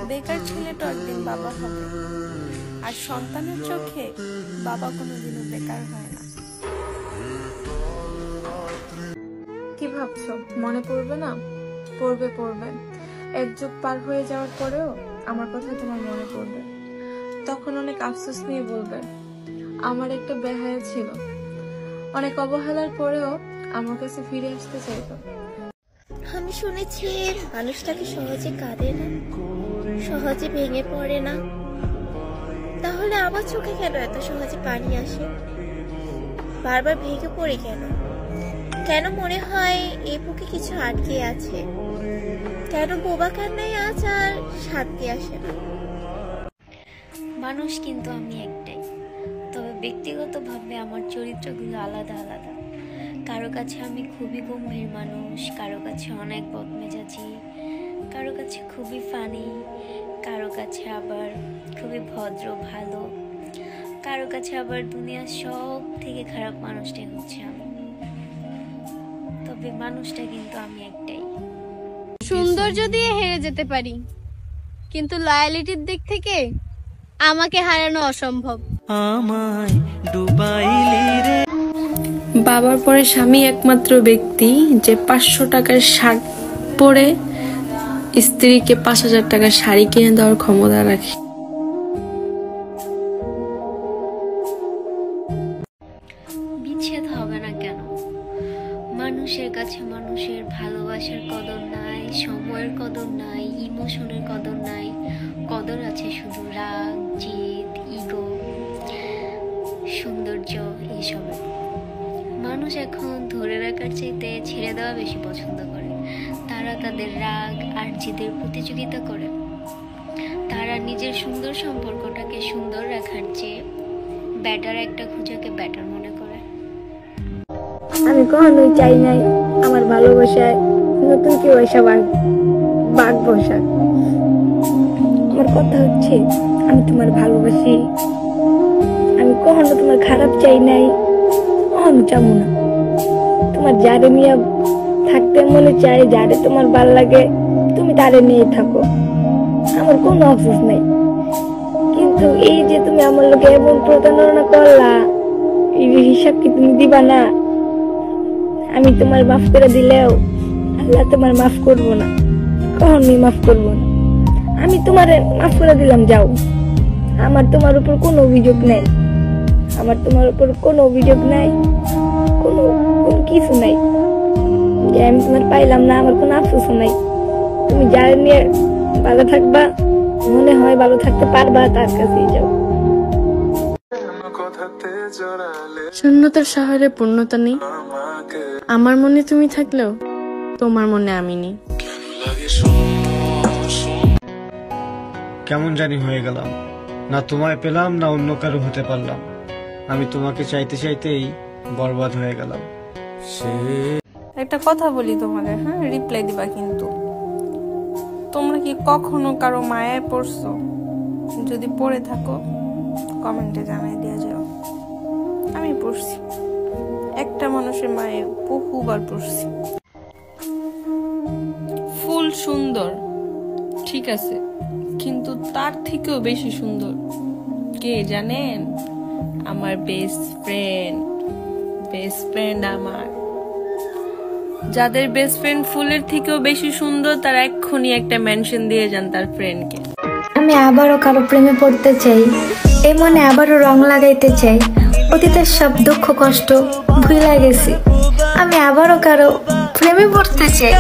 বেকার ছেলেটা একদিন বাবা হবে, আর সন্তানের চোখে বাবা কোনোদিনও বেকার হয় না। কি ভাবছো, মনে পড়বে না? পড়বে পড়বে। এক যুগ পার হয়ে যাওয়ার পরেও আমার কথা তোমার মনে পড়বে। তখন অনেক আফসোস নিয়ে বলবে, আমার একটা বেহায়া ছিল, অনেক অবহেলার পরেও আমার কাছে ফিরে আসতে চাইতো। আমি শুনেছি মানুষটাকে সহজে কাঁদে না, সহজে ভেঙে পড়ে না। তাহলে আমার চোখে কেন এত সহজে পানি আসে? বারবার ভেঙে পড়ে কেন? কেন মনে হয় এই বুকে কিছু আটকে আছে? কেন বোবা কান্নায় আজ আর শান্তি আসে না? মানুষ কিন্তু আমি একটাই, তবে ব্যক্তিগতভাবে আমার চরিত্রগুলো আলাদা আলাদা। কারো কাছে আমি খুবই গম্ভীর মানুষ, কারো কাছে অনেক বদমেজাজি, কারো কাছে খুবই ফানি, কারো কাছে আবার খুবই ভদ্র ভালো, কারো কাছে আবার দুনিয়ার সব থেকে খারাপ মানুষটাই হচ্ছে আমি। তবে মানুষটা কিন্তু আমি একটাই। সৌন্দর্য দিয়ে হেরে যেতে পারি, কিন্তু লয়ালিটির দিক থেকে আমাকে হারানো অসম্ভব। বাবার পরে স্বামী একমাত্র ব্যক্তি যে 500 টাকার শার্ট পরে স্ত্রীকে 5000 টাকার শাড়ি কিনে দেওয়ার ক্ষমতা রাখে। বিচ্ছেদ হবে না কেন? মানুষের কাছে মানুষের ভালোবাসার কদর নাই, সময়ের কদর নাই, ইমোশনের কদর নাই। কদর আছে শুধু রাগ, জেদ, ইগো, সৌন্দর্য, এইসবের। মানুষ এখন ধরে রাখার চাইতে ছেড়ে দেওয়া বেশি পছন্দ করে। তারা তাদের রাগ আর জেদের প্রতিযোগিতা করে। তারা নিজের সুন্দর সম্পর্কটাকে সুন্দর রাখার চেয়ে ব্যাটার একটা খুঁজাকে ব্যাটার মনে করে। আমি কখনোই চাই নাই আমার ভালোবাসায় নতুন কেউ এসে বাঘ বসা। আমার কথা হচ্ছে, আমি তোমার ভালোবাসি, আমি কখনো তোমার খারাপ চাই নাই, কখনো চাবো না। তোমার যারে নিয়ে থাকতে মনে চাই, যারে তোমার ভাল লাগে তুমি তারে নিয়ে থাকো, আমার কোনো আফসোস নাই। কিন্তু এই যে তুমি আমার লোকে এমন প্রতারণা করলা, এই হিসাব কি তুমি দিবা না? আমি তোমার মাফ করে দিলেও আল্লাহ তোমার মাফ করবো না, কখনোই মাফ করবো না। আমি তোমার মাফ করে দিলাম, যাও। আমার তোমার উপর কোনো অভিযোগ নাই, আমার তোমার উপর কোনো অভিযোগ নাই, কোনো কিছু নাই। যে আমি তোমার পাইলাম না, আমার কোনো আফসোস নাই। তুমি যার নিয়ে ভালো থাকবা, মনে হয় ভালো থাকতে পারবা, তার কাছেই যাও। শূন্যতার শহরে পূর্ণতা নেই, আমার মনে তুমি থাকলেও তোমার মনে আমি নেই। কেমন জানি হয়ে গেলাম, না তোমায় পেলাম না অন্য কারো হতে পারলাম। আমি তোমাকে চাইতে চাইতেই বরবাদ হয়ে গেলাম। একটা কথা বলি তোমাদের, হ্যাঁ, রিপ্লাই দিবা কিন্তু। তোমরা কি কখনো কারো মায়ায় পড়ছো? যদি পড়ে থাকো কমেন্টে জানাই দিয়ে যাও। আমি পড়ছি, একটা মানুষের মায়ে বহুবার পড়ছি। ফুল সুন্দর ঠিক আছে, কিন্তু তার থেকেও বেশি সুন্দর কে জানেন? আমার বেস্ট ফ্রেন্ড আমার। যাদের বেস্ট ফ্রেন্ড ফুলের থেকেও বেশি সুন্দর, তারা এক্ষুনি একটা মেনশন দিয়ে যান তার ফ্রেন্ডকে। আমি আবারও কারো প্রেমে পড়তে চাই, এই মনে আবারও রং লাগাইতে চাই। অতীতের সব দুঃখ কষ্ট ভুলে গেছি, আমি আবারও কারো প্রেমে পড়তে চাই।